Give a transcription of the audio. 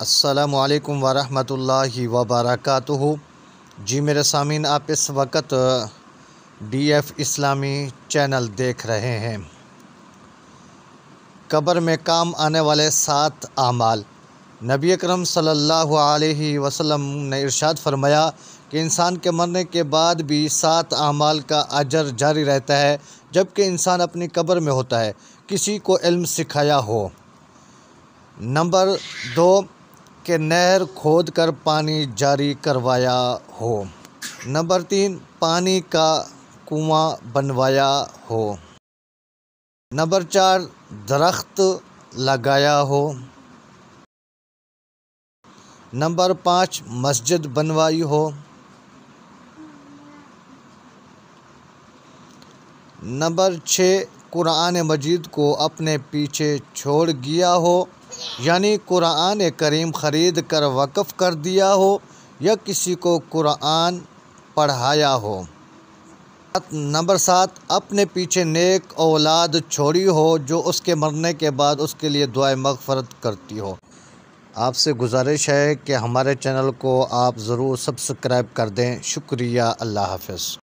السلام علیکم ورحمۃ اللہ وبرکاتہ۔ جی میرے سامعین، آپ اس وقت DF اسلامی چینل دیکھ رہے ہیں۔ قبر میں کام آنے والے 7 اعمال۔ نبی اکرم صلی اللہ علیہ وسلم نے ارشاد فرمایا کہ انسان کے مرنے کے بعد بھی 7 اعمال کا اجر جاری رہتا ہے جبکہ انسان اپنی قبر میں ہوتا ہے۔ کسی کو علم سکھایا ہو۔ نمبر 2 کہ نہر کھود کر پانی جاری کروایا ہو۔ نمبر 3 پانی کا کنواں بنوایا ہو۔ نمبر 4 درخت لگایا ہو۔ نمبر 5 مسجد بنوائی ہو۔ نمبر 6 قرآن مجید کو اپنے پیچھے چھوڑ گیا ہو، یعنی قرآن کریم خرید کر وقف کر دیا ہو یا کسی کو قرآن پڑھایا ہو۔ نمبر 7 اپنے پیچھے نیک اولاد چھوڑی ہو جو اس کے مرنے کے بعد اس کے لیے دعائے مغفرت کرتی ہو۔ آپ سے گزارش ہے کہ ہمارے چینل کو آپ ضرور سبسکرائب کر دیں۔ شکریہ۔ اللہ حافظ۔